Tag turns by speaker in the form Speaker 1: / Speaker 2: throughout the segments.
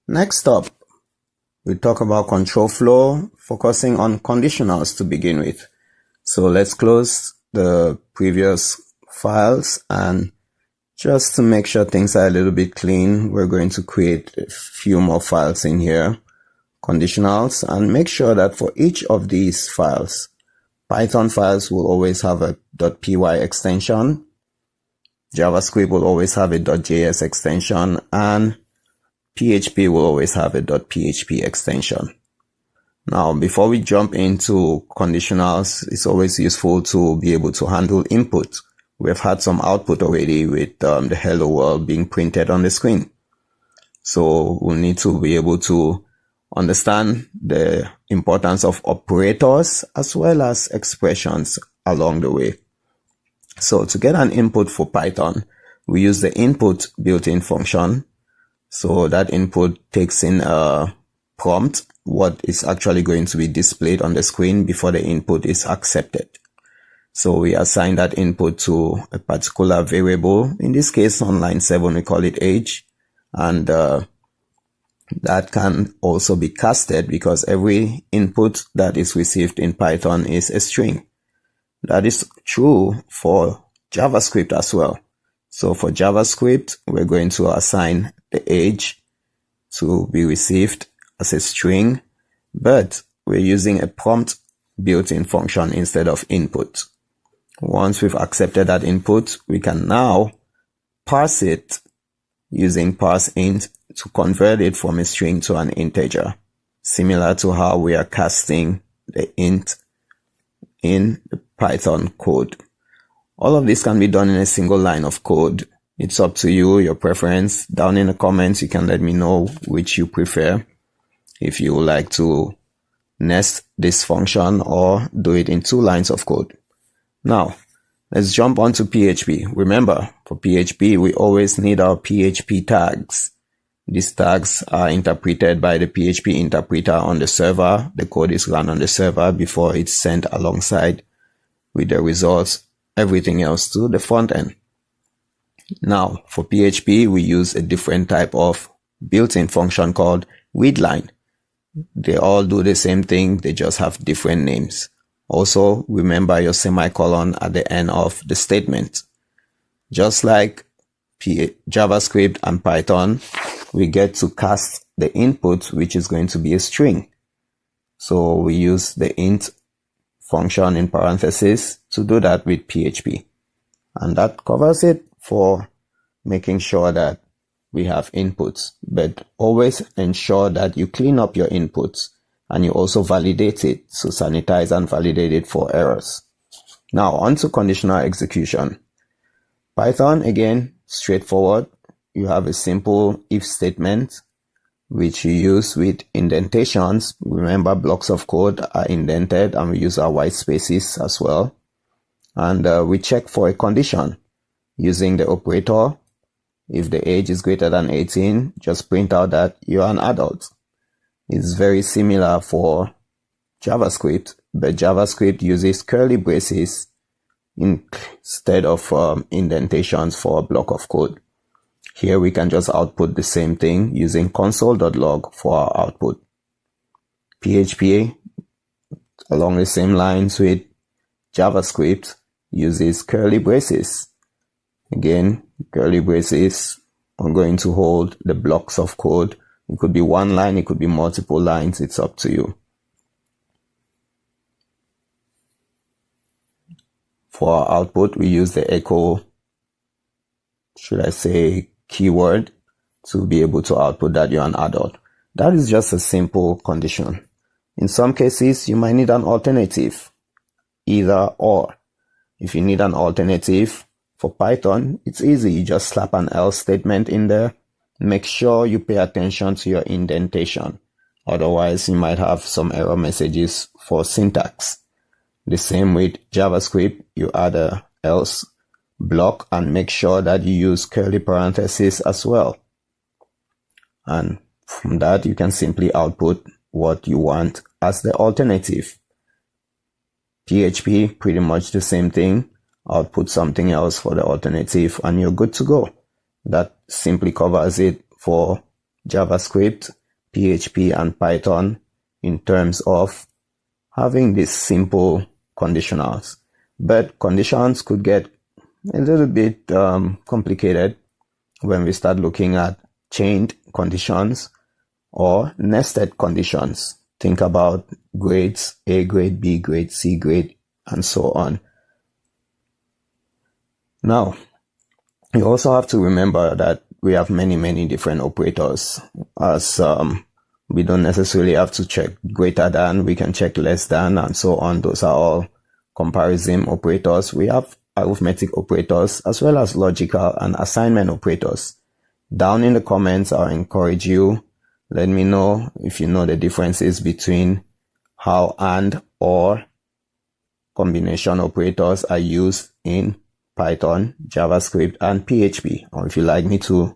Speaker 1: Next up, we talk about control flow, focusing on conditionals to begin with. So let's close the previous files, and just to make sure things are a little bit clean, we're going to create a few more files in here, conditionals, and make sure that for each of these files, Python files will always have a .py extension, JavaScript will always have a .js extension, and PHP will always have a .php extension. Now, before we jump into conditionals, it's always useful to be able to handle input. We've had some output already with the hello world being printed on the screen. So we'll need to be able to understand the importance of operators as well as expressions along the way. So to get an input for Python, we use the input built-in function. So that input takes in a prompt, what is actually going to be displayed on the screen before the input is accepted. So we assign that input to a particular variable. In this case, on line 7, we call it age. And that can also be casted because every input that is received in Python is a string. That is true for JavaScript as well. So for JavaScript, we're going to assign the age to be received as a string, but we're using a prompt built-in function instead of input. Once we've accepted that input, we can now parse it using parseInt to convert it from a string to an integer, similar to how we are casting the int in the Python code. All of this can be done in a single line of code. It's up to you, your preference. Down in the comments, you can let me know which you prefer. If you would like to nest this function or do it in 2 lines of code. Now, let's jump onto PHP. Remember, for PHP, we always need our PHP tags. These tags are interpreted by the PHP interpreter on the server. The code is run on the server before it's sent alongside with the results, everything else to the front end. Now, for PHP, we use a different type of built-in function called readline. They all do the same thing, they just have different names. Also, remember your semicolon at the end of the statement. Just like JavaScript and Python, we get to cast the input, which is going to be a string. So we use the int function in parentheses to do that with PHP. And that covers it for making sure that we have inputs, but always ensure that you clean up your inputs and you also validate it, so sanitize and validate it for errors. Now on to conditional execution. Python, again, straightforward. You have a simple if statement which you use with indentations. Remember, blocks of code are indented and we use our white spaces as well. And we check for a condition using the operator. If the age is greater than 18, just print out that you're an adult. It's very similar for JavaScript, but JavaScript uses curly braces instead of indentations for a block of code. Here we can just output the same thing using console.log for our output. PHP, along the same lines with JavaScript, uses curly braces. Again, curly braces are going to hold the blocks of code. It could be 1 line, it could be multiple lines, it's up to you. For our output, we use the echo, should I say, keyword to be able to output that you're an adult. That is just a simple condition. In some cases, you might need an alternative, either or. If you need an alternative, for Python, it's easy. You just slap an else statement in there. Make sure you pay attention to your indentation. Otherwise, you might have some error messages for syntax. The same with JavaScript, you add a else block and make sure that you use curly parentheses as well. And from that, you can simply output what you want as the alternative. PHP, pretty much the same thing. Output something else for the alternative and you're good to go. That simply covers it for JavaScript, PHP, and Python in terms of having these simple conditionals. But conditions could get a little bit complicated when we start looking at chained conditions or nested conditions. Think about grades, A grade, B grade, C grade, and so on. Now, you also have to remember that we have many different operators, as we don't necessarily have to check greater than, we can check less than, and so on. Those are all comparison operators. We have arithmetic operators as well as logical and assignment operators. Down in the comments, I'll encourage you, let me know if you know the differences between how and or combination operators are used in Python, JavaScript, and PHP. Or if you'd like me to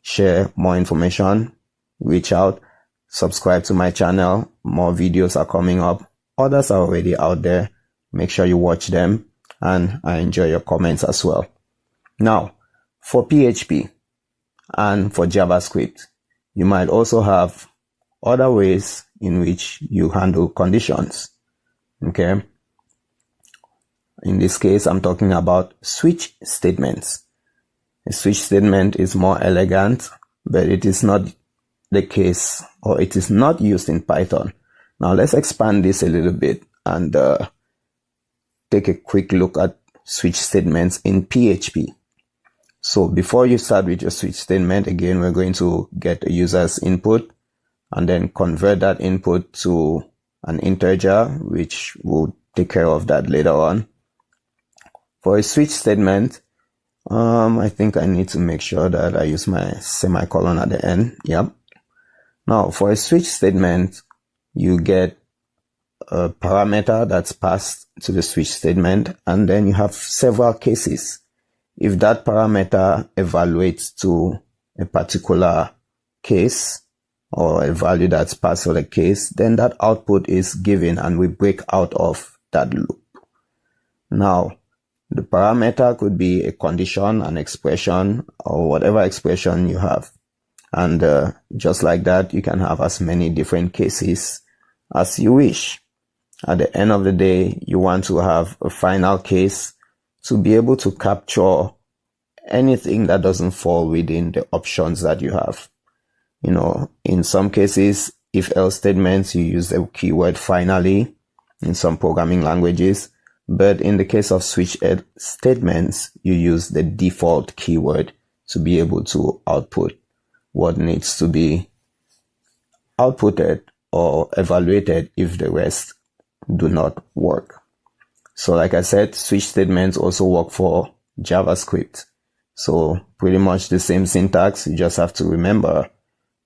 Speaker 1: share more information, reach out, subscribe to my channel. More videos are coming up. Others are already out there. Make sure you watch them, and I enjoy your comments as well. Now, for PHP and for JavaScript, you might also have other ways in which you handle conditions. Okay. In this case, I'm talking about switch statements. A switch statement is more elegant, but it is not the case, or it is not used in Python. Now let's expand this a little bit and take a quick look at switch statements in PHP. So before you start with your switch statement, again, we're going to get a user's input and then convert that input to an integer, which will take care of that later on. For a switch statement, I think I need to make sure that I use my semicolon at the end. Yep. Now, for a switch statement, you get a parameter that's passed to the switch statement, and then you have several cases. If that parameter evaluates to a particular case or a value that's passed for the case, then that output is given and we break out of that loop. Now, the parameter could be a condition, an expression, or whatever expression you have. And just like that, you can have as many different cases as you wish. At the end of the day, you want to have a final case to be able to capture anything that doesn't fall within the options that you have. You know, in some cases, if-else statements, you use the keyword finally in some programming languages. But in the case of switch statements, you use the default keyword to be able to output what needs to be outputted or evaluated if the rest do not work. So like I said, switch statements also work for JavaScript. So pretty much the same syntax. You just have to remember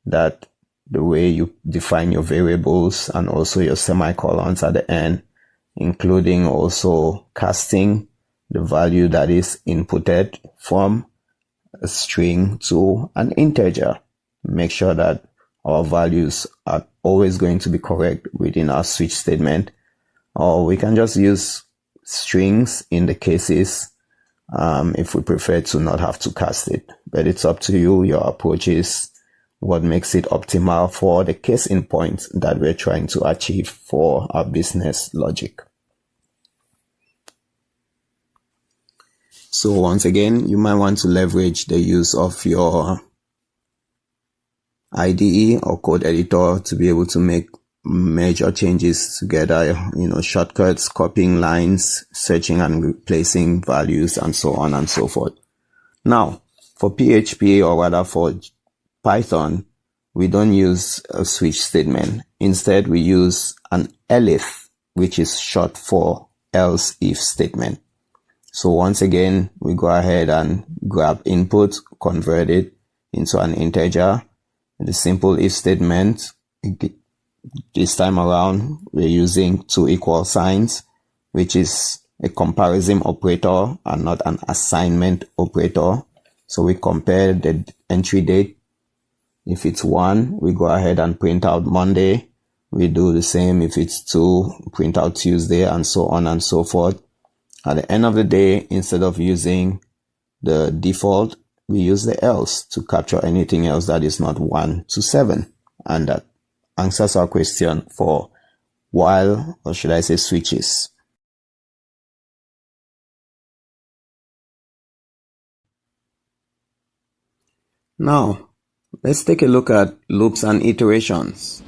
Speaker 1: that the way you define your variables and also your semicolons at the end, including also casting the value that is inputted from a string to an integer. Make sure that our values are always going to be correct within our switch statement, or we can just use strings in the cases if we prefer to not have to cast it. But it's up to you. Your approach is what makes it optimal for the case in point that we're trying to achieve for our business logic. So once again, you might want to leverage the use of your IDE or code editor to be able to make major changes together, you know, shortcuts, copying lines, searching and replacing values, and so on and so forth. Now, for PHP, or rather for Python, we don't use a switch statement. Instead, we use an Elif, which is short for else if statement. So once again, we go ahead and grab input, convert it into an integer. The simple if statement, this time around, we're using two equal signs, which is a comparison operator and not an assignment operator. So we compare the entry date. If it's 1, we go ahead and print out Monday. We do the same if it's 2, print out Tuesday, and so on and so forth. At the end of the day, instead of using the default we use the else to capture anything else that is not 1 to 7. And that answers our question for while, or should I say switches. Now, let's take a look at loops and iterations.